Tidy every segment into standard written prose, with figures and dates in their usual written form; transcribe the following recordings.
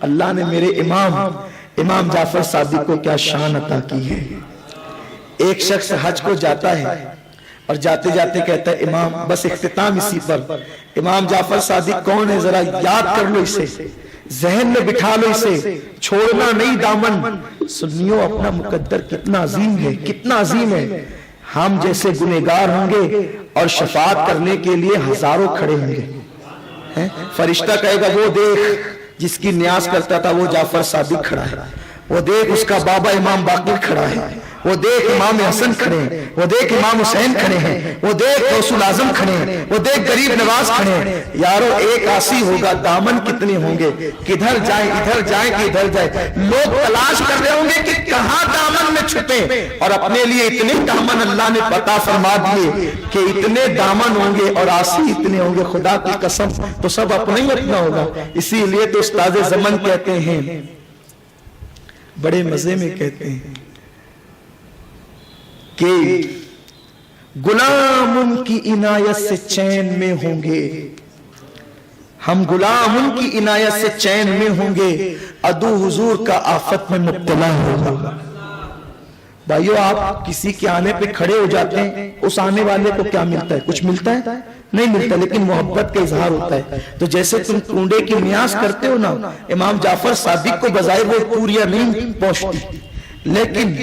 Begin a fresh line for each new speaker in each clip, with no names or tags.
اللہ نے میرے امام جعفر صادق کو کیا شان عطا کی ہے۔ ایک شخص حج کو جاتا ہے اور جاتے جاتے کہتا ہے امام، بس اختتام اسی پر، امام جعفر صادق کون ہے ذرا یاد کر لو اسے، ذہن میں بٹھا لو اسے، چھوڑنا نہیں دامن۔ سنیو اپنا مقدر کتنا عظیم ہے، کتنا عظیم ہے۔ ہم جیسے گنہگار ہوں گے اور شفاعت کرنے کے لیے ہزاروں کھڑے ہوں گے۔ فرشتہ کہے گا وہ دیکھ جس کی نیاز کرتا تھا وہ جعفر صادق کھڑا ہے، وہ دیکھ اس کا بابا امام باقر کھڑا ہے، وہ دیکھ امام حسن کھڑے ہیں، وہ دیکھ امام حسین کھڑے ہیں، وہ دیکھ غوث الاعظم کھڑے ہیں، وہ دیکھ غریب نواز کھڑے ہیں۔ یارو ایک آسی ہوگا، دامن کتنے ہوں گے، کدھر جائیں ادھر جائیں کہ ادھر جائیں۔ لوگ تلاش کر رہے ہوں گے کہ کہاں دامن میں چھپے، اور اپنے لیے اتنے دامن اللہ نے عطا فرما دیے کہ اتنے دامن ہوں گے اور آسی اتنے ہوں گے، خدا کی قسم تو سب اپنا ہی اپنا ہوگا۔ اسی لیے تو استاد زمن کہتے ہیں، بڑے مزے میں کہتے ہیں کہ غلام ان کی عنایت سے چین میں ہوں گے، ہم غلام ان کی عنایت سے چین میں ہوں گے، عدو حضور کا آفت میں مبتلا ہوگا۔ بھائیو آپ کسی کے آنے پہ کھڑے ہو جاتے ہیں، اس آنے والے کو کیا ملتا ہے؟ کچھ ملتا ہے؟ نہیں ملتا، لیکن محبت کا اظہار ہوتا ہے۔ تو جیسے تم کنڈے کی نیاز کرتے ہو نا، امام جعفر صادق کو بظاہر وہ پوریاں نہیں پہنچتی، لیکن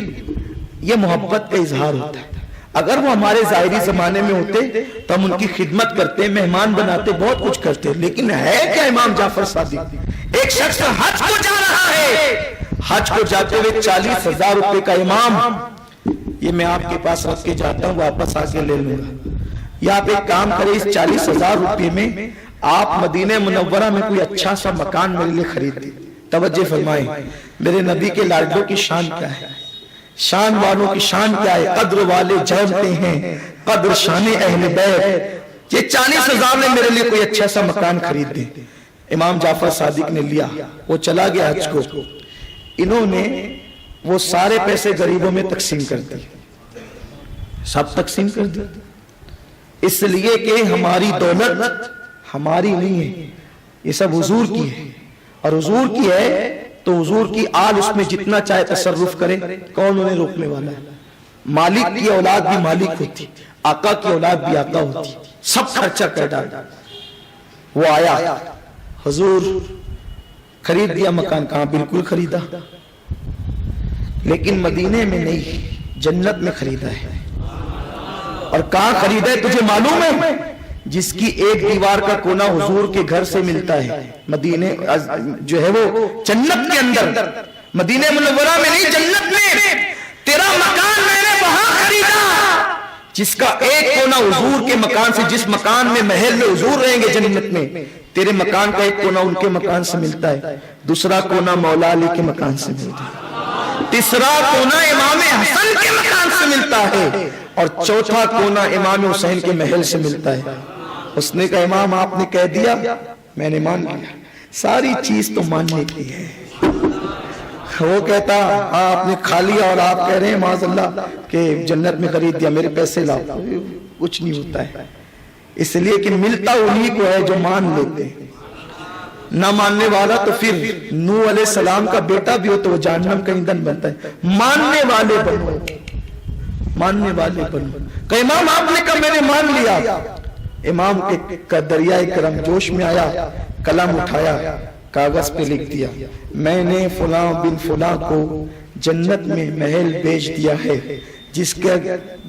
یہ محبت کا اظہار ہوتا ہے۔ اگر وہ ہمارے ظاہری زمانے میں ہوتے تو ہم ان کی خدمت کرتے، مہمان بناتے، بہت کچھ کرتے، لیکن ہے کیا امام جعفر صادق؟ ایک شخص حج کو جا رہا ہے، حج کو جاتے ہوئے 40,000 روپے کا امام، یہ میں آپ کے پاس رکھ کے جاتا ہوں، واپس آ کے لے لوں گا۔ یا آپ ایک کام کریں، اس 40,000 روپے میں آپ مدینہ منورہ میں کوئی اچھا سا مکان میرے لیے خرید دیں۔ توجہ فرمائیں، میرے نبی کے لاڈلوں کی شان کیا ہے، شان والوں کی شان کیا ہے، قدر والے جانتے ہیں قدر شان اہل بیت۔ یہ 40,000 میں میرے لیے کوئی اچھا سا مکان خرید دیں۔ امام جعفر صادق نے لیا، وہ چلا گیا حج کو، انہوں نے وہ سارے پیسے غریبوں میں تقسیم کر دی، سب تقسیم کر دی، اس لیے کہ ہماری دولت ہماری نہیں ہے، یہ سب حضور کی ہے، اور حضور کی ہے تو حضور کی آل اس میں جتنا چاہے تصرف کرے، کون انہیں روکنے والا ہے؟ مالک کی اولاد بھی مالک ہوتی، آقا کی اولاد بھی آقا ہوتی، سب خرچہ کر ڈالا۔ وہ آیا، حضور خرید دیا مکان، کہاں بالکل خریدا، لیکن مدینے میں نہیں، جنت میں خریدا ہے۔ اور کہاں خریدا ہے تجھے معلوم ہے؟ جس کی ایک دیوار کا کونا حضور کے گھر سے ملتا ہے، مدینے جو ہے وہ جنت کے اندر، مدینہ منورہ میں نہیں، جنت میں۔ تیرا مکان میں نے وہاں خریدا جس کا ایک کونا حضور کے مکان سے، جس مکان میں محل میں حضور رہیں گے جنت میں، تیرے مکان کا ایک کونا ان کے مکان سے ملتا ہے، دوسرا کونا مولا علی کے مکان سے ملتا ہے، تیسرا کونا امام حسن کے مکان سے ملتا ہے، اور چوتھا کونا امام حسین کے محل سے ملتا ہے۔ اس نے کہا امام آپ نے کہہ دیا، میں نے مان لیا، ساری چیز تو ماننے کی ہے۔ وہ کہتا آپ نے کھا لیا اور آپ کہہ رہے ہیں معاذ اللہ کہ جنت میں خرید دیا، میرے پیسے لاؤ، کچھ نہیں ہوتا ہے۔ اس لیے کہ ملتا انہی کو ہے جو مان لیتے ہیں، نہ ماننے والا تو پھر نوح علیہ السلام کا بیٹا بھی ہو تو وہ جہنم کا ایندھن بنتا ہے۔ ماننے والے بنو، ماننے والے بنو۔ کہ امام آپ نے کہا میں نے مان لیا۔ امام کا دریائے کرم جوش میں آیا، قلم اٹھایا، کاغذ پہ لکھ دیا، میں نے فلاں بن فلاں کو جنت میں محل بیچ دیا ہے، جس کے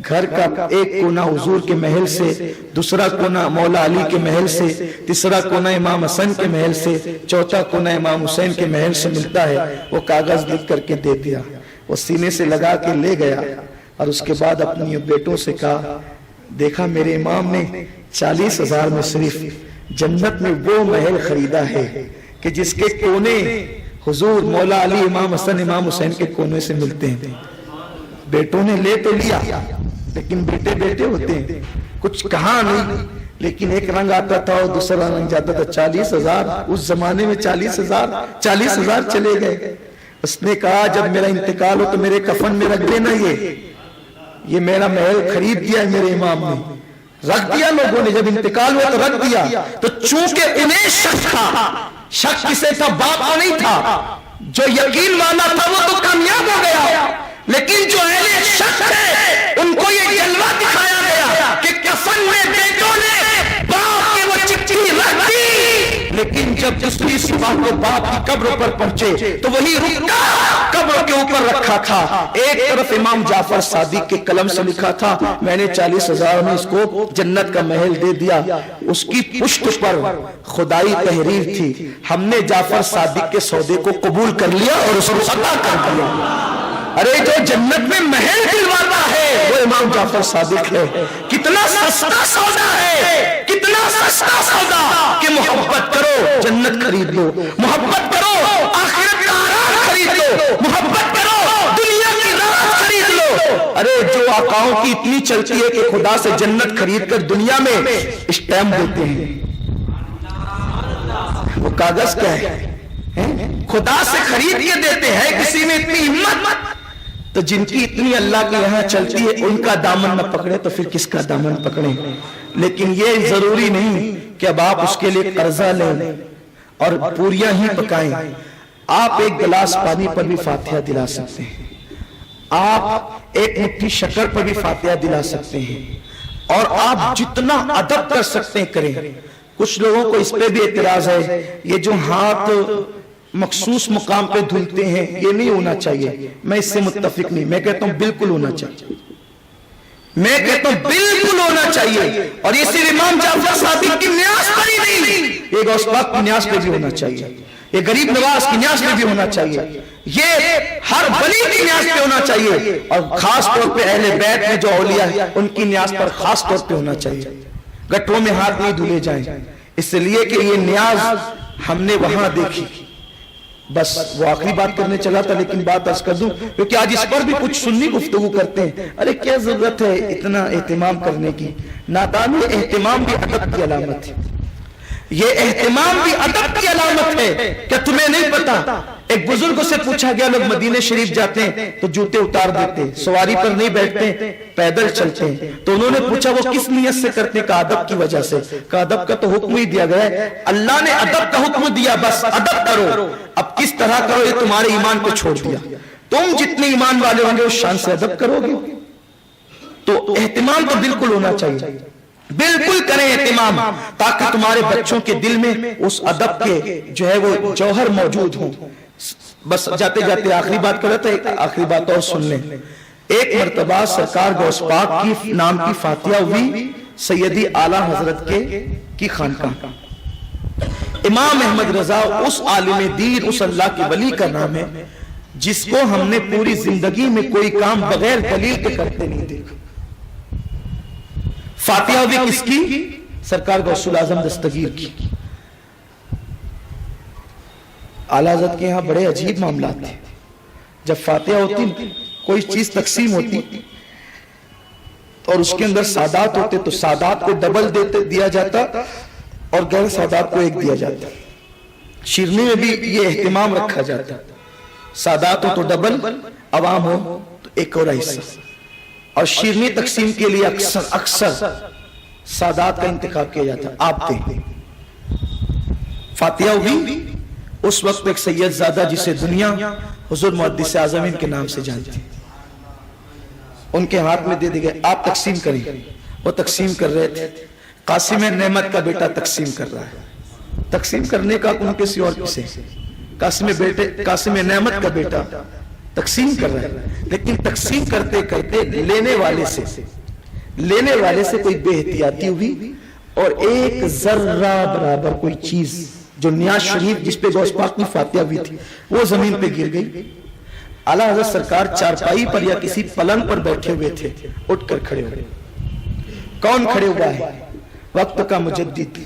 گھر کا ایک کونا حضور کے محل سے، دوسرا کونا مولا علی کے محل سے، تیسرا کونا امام حسن کے محل سے، چوتھا کونا امام حسین کے محل سے ملتا ہے۔ وہ کاغذ لکھ کر کے دے دیا، وہ سینے سے لگا کے لے گیا، اور اس کے بعد اپنی بیٹوں سے کہا دیکھا میرے امام نے 40,000 میں صرف جنت میں وہ محل خریدا ہے کہ جس کے کونے حضور مولا علی امام حسن امام حسین کے کونے سے ملتے ہیں۔ بیٹوں نے لے تو لیا، لیکن بیٹے بیٹے ہوتے ہیں، کچھ کہا نہیں، لیکن ایک رنگ آتا تھا اور دوسرا رنگ جاتا تھا۔ 40,000 اس زمانے میں 40,000 چلے گئے۔ اس نے کہا جب میرا انتقال ہو تو میرے کفن میں رکھ دینا، یہ میرا محل خرید دیا ہے میرے امام نے۔ رکھ دیا لوگوں نے، جب انتقال ہوا تو رکھ دیا. تو چونکہ انہیں شک تھا، شک کسے تھا؟ باپ کو نہیں تھا. جو یقین والا تھا وہ تو کامیاب ہو گیا، لیکن جو اہل شک ہے ان کو یہ جلوہ دکھایا گیا کہ کفن میں بیٹوں نے باپ کی وہ چٹھی رکھ دی، لیکن جب دوسری صبح کو باپ کی قبر پر پہنچے تو وہی رکا قبر کے اوپر رکھا تھا. ایک طرف امام جعفر صادق کے قلم سے لکھا تھا میں نے 40,000 میں اس کو جنت کا محل دے دیا. اس کی پشت پر خدائی تحریر تھی، ہم نے جعفر صادق کے سودے کو قبول کر لیا اور اس کو عطا کر دیا. ارے جو جنت میں محل دلواتا ہے وہ امام جعفر صادق ہے. کتنا سستا سودا ہے، کتنا سستا سودا کہ محبت کرو جنت خرید لو، محبت کرو آخرت کا آرام خرید لو، محبت کرو دنیا کی راحت خرید لو. ارے جو آقاؤں کی اتنی چلتی ہے کہ خدا سے جنت خرید کر دنیا میں اسٹیمپ دیتے ہیں، وہ کاغذ کیا ہے؟ خدا سے خرید کے دیتے ہیں. کسی میں اتنی ہمت؟ تو جن کی اتنی اللہ کے یہاں چلتی ہے ان کا دامن نہ پکڑے تو پھر کس کا دامن پکڑیں؟ لیکن یہ ضروری نہیں کہ اب آپ اس کے لیے قرضہ لیں اور پوریاں ہی پکائیں. آپ ایک گلاس پانی پر بھی فاتحہ دلا سکتے ہیں، آپ ایک مٹھی شکر پر بھی فاتحہ دلا سکتے ہیں، اور آپ جتنا ادب کر سکتے ہیں کریں. کچھ لوگوں کو اس پہ بھی اعتراض ہے، یہ جو ہاتھ مخصوص مقام پہ دھلتے ہیں یہ نہیں ہونا چاہیے. میں اس سے متفق نہیں، میں کہتا ہوں بالکل ہونا چاہیے، میں کہتا ہوں بالکل ہونا چاہیے. اور یہ صرف امام جعفر صادق کی نیاز پر ہی نہیں، یہ غوث پاک کی نیاز پہ بھی ہونا چاہیے، یہ غریب نواز کی نیاز پہ بھی ہونا چاہیے، یہ ہر ولی کی نیاز پہ ہونا چاہیے، اور خاص طور پہ اہل بیت میں جو اولیاء ہیں ان کی نیاز پر خاص طور پہ ہونا چاہیے. گٹروں میں ہاتھ نہیں دھلے جائیں، اس لیے کہ یہ نیاز ہم نے وہاں دیکھی. بس وہ آخری بات کرنے چلا تھا، لیکن بات عرض کر دوں کیونکہ آج اس پر بھی کچھ سنی گفتگو کرتے ہیں. ارے کیا ضرورت ہے اتنا اہتمام کرنے کی؟ نادانی اہتمام بھی ادب کی علامت ہے، یہ اہتمام بھی ادب کی علامت ہے. کیا تمہیں نہیں پتا؟ ایک بزرگ سے پوچھا گیا، لوگ مدینہ شریف جاتے ہیں تو جوتے اتار دیتے، سواری پر نہیں بیٹھتے، پیدل چلتے ہیں. تو انہوں نے پوچھا وہ کس نیت سے کرتے؟ کہا ادب کی وجہ سے. کہا ادب کا تو حکم ہی دیا گیا ہے، اللہ نے ادب کا حکم دیا، بس ادب کرو. اب کس طرح کرو یہ تمہارے ایمان کو چھوڑ دیا. تم جتنے ایمان والے ہوں گے اس شان سے ادب کرو گے. تو اہتمام تو بالکل ہونا چاہیے، بالکل کریں اہتمام، تاکہ تمہارے بچوں کے دل میں اس ادب کے جو ہے وہ جوہر موجود ہوں. بس جاتے جاتے آخری بات کر رہا تھا، ایک آخری بات اور سن لیں. ایک مرتبہ سرکار غوث پاک کی نام کی فاتحہ ہوئی سیدی اعلیٰ حضرت کی خانقاہ. امام احمد رضا اس عالم دین، اس اللہ کے ولی کا نام ہے جس کو ہم نے پوری زندگی میں کوئی کام بغیر دلیل کے کرتے نہیں دیکھا. فاتحہ ہوئی کس کی؟ سرکار غوث الاعظم دستگیر کی. اعلیٰ حضرت کے یہاں بڑے عجیب معاملات تھے. جب فاتحہ ہوتی، کوئی چیز تقسیم ہوتی اور اس کے اندر سادات ہوتے تو سادات کو ڈبل دیا جاتا اور غیر سادات کو ایک دیا جاتا. شیرنی میں بھی یہ اہتمام رکھا جاتا، سادات ہو تو ڈبل، عوام ہو تو ایک اور حصہ. اور شیرنی تقسیم کے لیے اکثر سادات کا انتخاب کیا جاتا. آپ دیں. فاتحہ ہوئی. اس وقت ایک سید زادہ جسے دنیا حضور محدث اعظمین کے نام سے جانتی، ان کے ہاتھ میں دے دی گئے، آپ تقسیم کریں. وہ تقسیم کر رہے تھے. قاسم نعمت کا بیٹا تقسیم کر رہا ہے. تقسیم کرنے کا ان کسی اور کسے، قاسم نعمت کا بیٹا تقسیم کر رہا ہے. لیکن تقسیم کرتے کرتے لینے والے سے کوئی بے احتیاطی ہوئی اور ایک ذرہ برابر کوئی چیز جو نیاز شریف جس پہ غوث پاک کی فاتحہ ہوئی تھی وہ زمین پہ گر گئی. اعلیٰ حضرت سرکار چارپائی پر یا کسی پلنگ پر بیٹھے ہوئے تھے، اٹھ کر کھڑے ہوئے. کون کھڑے ہوا ہے؟ وقت کا مجدد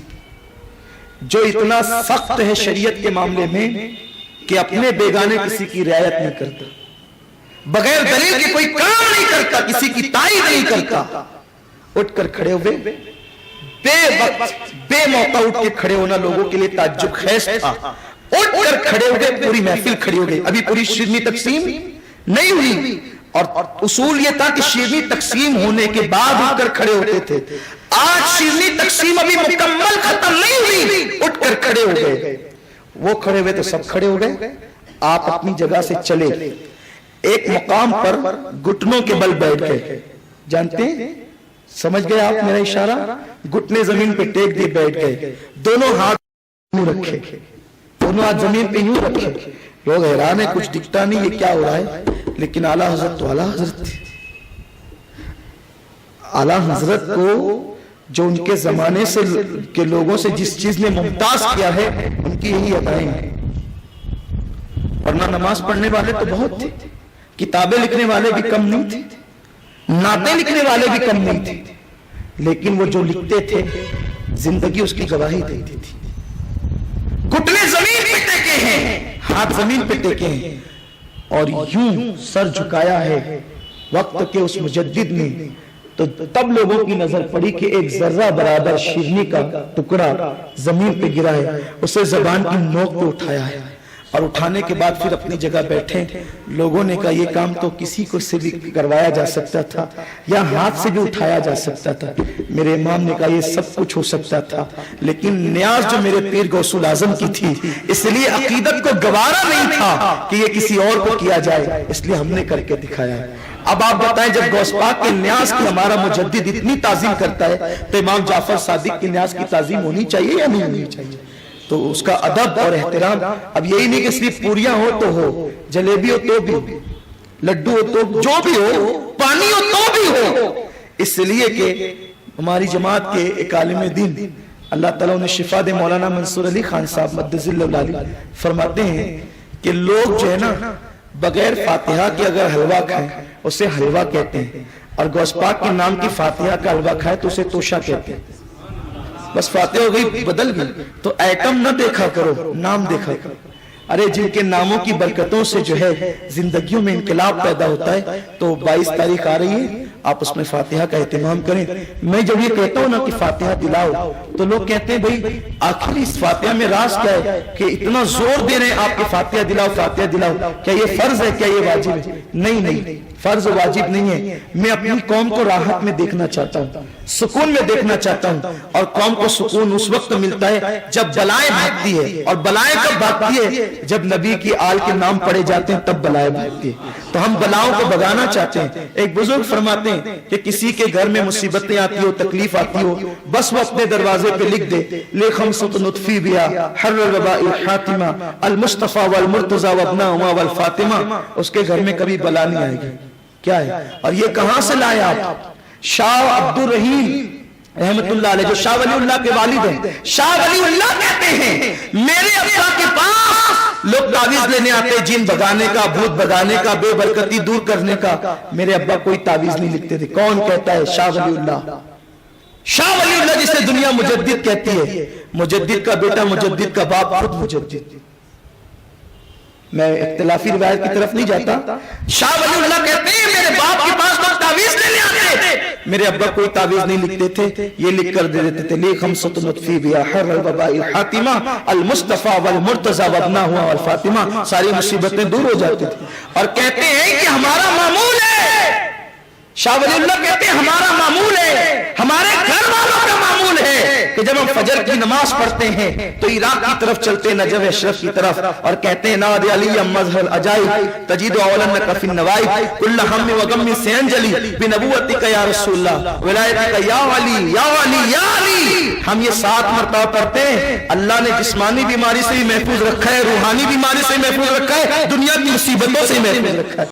جو اتنا سخت ہے شریعت کے معاملے میں کہ اپنے بیگانے کسی کی رعایت نہیں کرتا، بغیر دلیل کے کوئی کام نہیں کرتا، کسی کی تائید نہیں کرتا. اٹھ کر کھڑے ہوئے. بے وقت بے موقع اٹھ کے کھڑے ہونا لوگوں کے لیے تعجب خیز تھا. اٹھ کر کھڑے ہوئے، پوری محفل کھڑی ہو گئی. ابھی پوری شیرنی تقسیم نہیں ہوئی اور اصول یہ تھا کہ شیرنی تقسیم ہونے کے بعد اٹھ کر کھڑے ہوتے تھے. آج شیرنی تقسیم ابھی مکمل ختم نہیں ہوئی، اٹھ کر کھڑے ہو گئے، وہ کھڑے ہوئے تو سب کھڑے ہو گئے، آپ اپنی جگہ سے چلے، ایک مقام پر گھٹنوں کے بل بیٹھ گئے، جانتے ہیں سمجھ گئے آپ میرا اشارہ؟ گھٹنے زمین پہ ٹیک دیے بیٹھ گئے، دونوں ہاتھ یوں رکھے، دونوں ہاتھ زمین پہ یوں رکھے، لوگ حیران ہیں کچھ دکھتا نہیں یہ کیا ہو رہا ہے، لیکن اعلیٰ حضرت تو اعلیٰ حضرت تھے، اعلیٰ حضرت کو جو ان کے زمانے سے کے لوگوں سے جس چیز نے ممتاز کیا ہے ان کی یہی ادائیں ہیں، ورنہ نماز پڑھنے والے تو بہت تھے، کتابیں لکھنے والے بھی کم نہیں تھے، نعتیں لکھنے والے بھی کم نہیں تھے، لیکن وہ جو لکھتے تھے زندگی اس کی گواہی دیتی تھی، گھٹنے زمین پہ ٹیکے ہیں، ہاتھ زمین پہ ٹیکے ہیں، اور یوں سر جھکایا ہے وقت کے اس مجدد نے، تو تب لوگوں کی نظر پڑی کہ ایک ذرہ برابر شیرنی کا ٹکڑا زمین پہ گرا ہے، اسے زبان کی نوک پہ اٹھایا ہے، اور اٹھانے کے بعد پھر اپنی جگہ بیٹھے، لوگوں نے کہا یہ کام تو کسی کو سے بھی کروایا جا سکتا تھا، یا ہاتھ سے بھی اٹھایا جا سکتا تھا، میرے امام نے کہا یہ سب کچھ ہو سکتا تھا، لیکن نیاز جو میرے پیر غوث الاعظم کی تھی، اس لیے عقیدت کو گوارا نہیں تھا کہ یہ کسی اور کو کیا جائے، اس لیے ہم نے کر کے دکھایا ہے۔ اب آپ بتائیں جب غوث پاک کے نیاز کی ہمارا مجدد اتنی تعظیم کرتا ہے تو امام جعفر صادق کی نیاز کی تعظیم ہونی چاہیے یا نہیں ہونی چاہیے؟ تو اس کا ادب اور احترام، اب یہی نہیں کہ صرف پوریاں ہو تو ہو، جلیبی ہو تو بھی، لڈو ہو تو جو بھی ہو، پانی ہو تو بھی ہو، اس لیے کہ ہماری جماعت کے ایک عالم دین اللہ تعالیٰ نے شفا دے مولانا منصور علی خان صاحب مدذ اللہ علیہ فرماتے ہیں کہ لوگ جو ہے نا بغیر فاتحہ کے اگر حلوہ کھائیں اسے حلوہ کہتے ہیں، اور غوث پاک کے نام کی فاتحہ کا حلوہ کھائے تو اسے توشہ کہتے ہیں، بس فاتحہ ہو گئی بدل گئی، تو ایٹم نہ دیکھا کرو، نام دیکھا کرو، ارے جن کے ناموں کی برکتوں سے جو ہے زندگیوں میں انقلاب پیدا ہوتا ہے، تو 22 تاریخ آ رہی ہے، آپ اس میں فاتحہ کا اہتمام کریں۔ میں جب یہ کہتا ہوں نا کہ فاتحہ دلاؤ تو لوگ کہتے ہیں بھئی آخر اس فاتحہ میں راز کیا ہے کہ اتنا زور دے رہے ہیں آپ کہ فاتحہ دلاؤ فاتحہ دلاؤ، کیا یہ فرض ہے کیا یہ واجب ہے؟ نہیں، فرض واجب نہیں ہے، میں اپنی قوم کو راحت میں دیکھنا چاہتا ہوں، سکون میں دیکھنا چاہتا ہوں، اور قوم کو سکون اس وقت ملتا ہے جب بلائیں بھاگتی ہے، اور بلائیں کب بھاگتی ہے؟ جب نبی کی آل کے نام پڑے جاتے ہیں تب بلائیں بھاگتی ہے، تو ہم بلاؤں کو بھگانا چاہتے ہیں۔ ایک بزرگ فرماتے ہیں کہ کسی کے گھر میں مصیبتیں آتی ہو، تکلیف آتی ہو، بس وہ اپنے دروازے پہ لکھ دے لے خمسۃ نطفی بیا حر الوباء الحاتمہ المصطفیٰ والمرتضیٰ وابنہما والفاطمہ، اس کے گھر میں کبھی بلا نہیں آئے گی۔ کیا ہے؟ اور یہ کہاں سے لائے آپ؟ شاہ عبد الرحیم رحمت اللہ علیہ جو شاہ ولی اللہ کے والد ہیں، شاہ ولی اللہ کہتے ہیں میرے ابا کے پاس لوگ تعویذ لینے آتے، جن بھگانے کا، بھوت بھگانے کا، بے برکتی دور کرنے کا، میرے ابا کوئی تعویذ نہیں لکھتے تھے۔ کون کہتا ہے؟ شاہ ولی اللہ، شاہ ولی اللہ جسے دنیا مجدد کہتی ہے، مجدد کا بیٹا، مجدد کا باپ، خود مجدد۔ میں اختلافی روایت کی طرف نہیں جاتا، شاہ ولی اللہ کہتے ہیں میرے باپ کے پاس لوگ تعویذ لینے آتے، میرے ابا کوئی تعویذ نہیں لکھتے تھے، یہ لکھ کر دے دیتے تھے لے خمسۃ نطفی بیا حر الوباء الحاتمہ المصطفیٰ والمرتضیٰ وابنہما والفاطمہ، ساری مصیبتیں دور ہو جاتی تھی، اور کہتے ہیں کہ ہمارا معمول ہے، شاہ ولی اللہ کہتے ہیں ہمارا معمول ہے، ہمارے گھر والوں کا معمول ہے کہ جب ہم فجر کی نماز پڑھتے ہیں تو عراق کی طرف چلتے نجف اشرف کی طرف، اور کہتے ہیں ناد علی مظہر عجائب تجید اولنک فی النوائب کل ہم و غم سے انجلی بنبوتک یا رسول اللہ ولایتک یا علی یا علی یا علی۔ ہم یہ 7 مرتبہ پڑھتے ہیں، اللہ نے جسمانی بیماری سے بھی محفوظ رکھا ہے، روحانی بیماری سے محفوظ رکھا ہے، دنیا کی مصیبتوں سے محفوظ رکھا ہے۔